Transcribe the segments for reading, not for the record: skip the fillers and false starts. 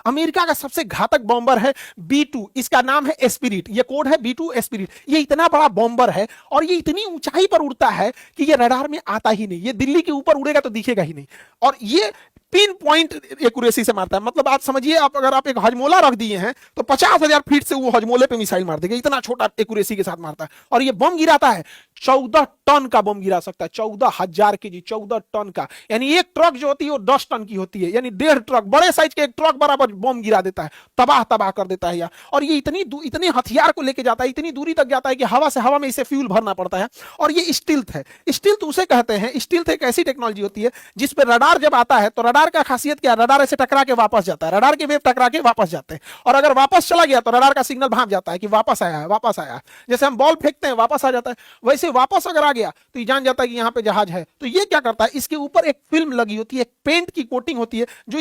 America का सबसे घातक बॉम्बर है B2, इसका नाम है स्पिरिट, ये कोड है B2 स्पिरिट। ये इतना बड़ा बॉम्बर है और ये इतनी ऊंचाई पर उड़ता है कि ये रडार में आता ही नहीं, ये दिल्ली के ऊपर उड़ेगा तो दिखेगा ही नहीं। और ये पिन पॉइंट एक्यूरेसी से मारता है। मतलब आप समझिए, आप अगर आप एक हजमोला रख दिए हैं तो 50,000 फीट से वो हजमोले पे मिसाइल मार देगा, इतना छोटा एक्यूरेसी के साथ मारता है। और ये बम गिराता है 14 टन का बम गिरा सकता है, 14,000 केजी, 14 टन का। यानी एक ट्रक जो होती है वो 10 टन की होती है, यानी 1.5 ट्रक, बड़े साइज के एक ट्रक बराबर बम गिरा देता है, तबाह तबाह कर देता है यार। और ये इतने हथियार को लेके जाता है, इतनी दूरी तक जाता है कि हवा में इसे फ्यूल भरना पड़ता है। और ये स्टील्थ है। स्टील्थ उसे कहते हैं, स्टील्थ एक ऐसी टेक्नोलॉजी होती है जिस पर रडार जब आता है तो रडार का खासियत क्या है, रडार ऐसे टकरा के वापस जाता है, रडार के वेव टकरा के वापस जाते हैं। और अगर वापस चला गया तो रडार का सिग्नल भाग जाता है कि वापस आया है, वापस आया है। जैसे हम बॉल फेंकते हैं वापस आ जाता है, वैसे वापस अगर आ गया तो ये जान जाता है कि यहाँ पे जहाज है। तो ये क्या करता है, इसके ऊपर एक फिल्म लगी होती है, एक पेंट की कोटिंग होती है जो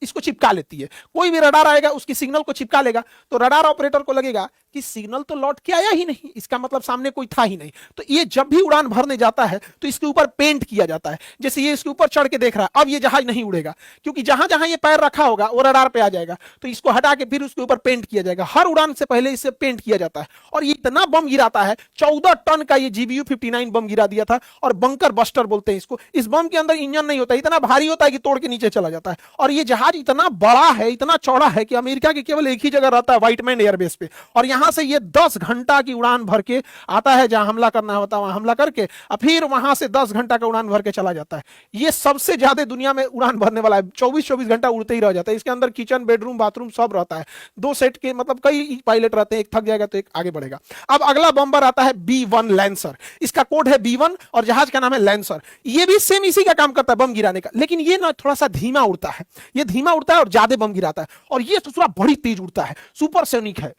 इसको चिपका लेती है। कोई भी रडार आएगा उसकी सिग्नल को चिपका लेगा, तो रडार ऑपरेटर को लगेगा कि सिग्नल तो लौट के आया ही नहीं, इसका मतलब सामने कोई था ही नहीं। तो ये जब भी उड़ान भरने जाता है तो इसके ऊपर पेंट किया जाता है। जैसे ये इसके ऊपर चढ़ के देख रहा है, अब ये जहाज नहीं उड़ेगा, क्योंकि जहां जहां ये पैर रखा होगा वो रडार पे आ जाएगा। तो इसको हटा के फिर उसके ऊपर पेंट किया जाएगा, हर उड़ान से पहले इससे पेंट किया जाता है। और ये इतना बम गिराता है, 14 टन का ये GBU-59 बम गिरा दिया था। और बंकर बस्टर बोलते हैं इसको। इस बम के अंदर इंजन नहीं होता, इतना भारी होता है कि तोड़ के नीचे चला जाता है। और ये जहाज इतना बड़ा है, इतना चौड़ा है कि अमेरिका के केवल एक ही जगह रहता है, व्हाइटमैन एयरबेस पे। और यहां से ये 10 घंटा की उड़ान भर के आता है, जहां हमला करना होता है वहां हमला करके, और फिर वहां से 10 घंटा का उड़ान भर के चला जाता है। ये सबसे ज्यादा दुनिया में उड़ान भरने वाला है, 24-24 घंटा उड़ते ही रह जाता है। इसके अंदर किचन, बेडरूम, बाथरूम सब रहता है। 2 सेट के, मतलब कई पायलट रहते हैं, एक थक जाएगा तो एक आगे बढ़ेगा। अब अगला बम्बर आता है B1 लैंसर, इसका कोड है B1 और जहाज का नाम है लैंसर। ये भी सेम इसी का काम करता है, बम गिराने का, लेकिन ये ना थोड़ा सा धीमा उड़ता है। ये धीमा उड़ता है और ज्यादा बम गिराता है। और ये थोड़ा बड़ी तेज उड़ता है, सुपरसोनिक है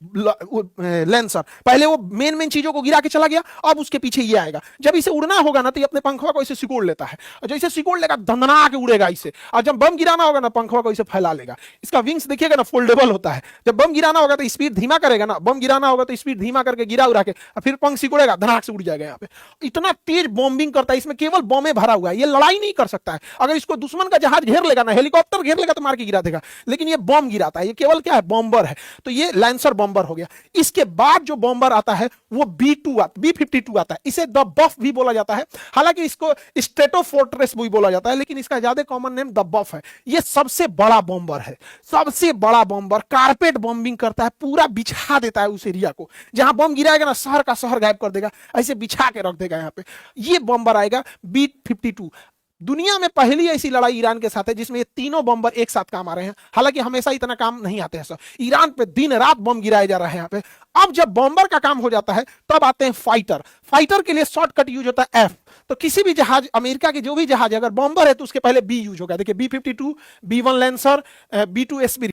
लैंसर। पहले वो मेन चीजों को गिरा के चला गया, अब उसके पीछे ये आएगा। जब इसे उड़ना होगा ना तो ये अपने पंखवा को इसे सिकोड़ लेता है, और जैसे सिकोड़ लेगा धंधना के उड़ेगा इसे। और जब बम गिराना होगा ना पंखवा को इसे फैला लेगा। इसका विंग्स देखिएगा ना, फोल्डेबल होता है। जब बम गिराना होगा तो स्पीड धीमा करेगा ना, बम गिराना होगा तो स्पीड धीमा करके गिरा उड़ा के फिर पंख सिकोड़ेगा, धनाक से उड़ जाएगा। यहाँ पे इतना तेज बॉम्बिंग करता है, इसमें केवल बॉम्बे भरा हुआ है। ये लड़ाई नहीं कर सकता है, अगर इसको दुश्मन का जहाज घेर लेगा ना, हेलीकॉप्टर घेर लेगा तो मार के गिरा देगा, लेकिन ये बॉम्ब गिराता है। ये केवल क्या है, बॉम्बर है। तो ये लैंसर बॉम्बर हो गया। इसके बाद जो बॉम्बर आता है वो B52 आता है। इसे द बफ भी बोला जाता है, हालांकि इसको स्ट्रेटोफोर्ट्रेस भी बोला जाता है, लेकिन इसका ज्यादा कॉमन नेम द बफ है। ये सबसे बड़ा बॉम्बर है, सबसे बड़ा बॉम्बर। कारपेट बॉम्बिंग करता है, पूरा बिछा देता है उस एरिया को। जहां बम गिराएगा ना, शहर का शहर गायब कर देगा, ऐसे बिछा के रख देगा यहाँ पे। ये बॉम्बर आएगा B52। दुनिया में पहली ऐसी लड़ाई ईरान के साथ है जिसमें ये तीनों बम्बर एक साथ काम आ रहे हैं। हालांकि हमेशा इतना काम नहीं आते हैं सर, ईरान पे दिन रात बम गिराए जा रहे हैं यहाँ पे। अब जब बॉम्बर का काम हो जाता है तब आते हैं फाइटर। फाइटर के लिए शॉर्टकट यूज होता है F। तो किसी भी जहाज, अमेरिका के जो भी जहाज अगर बॉम्बर है तो उसके पहले B यूज होगा। देखिए B52, B1 lancer, B2 spirit.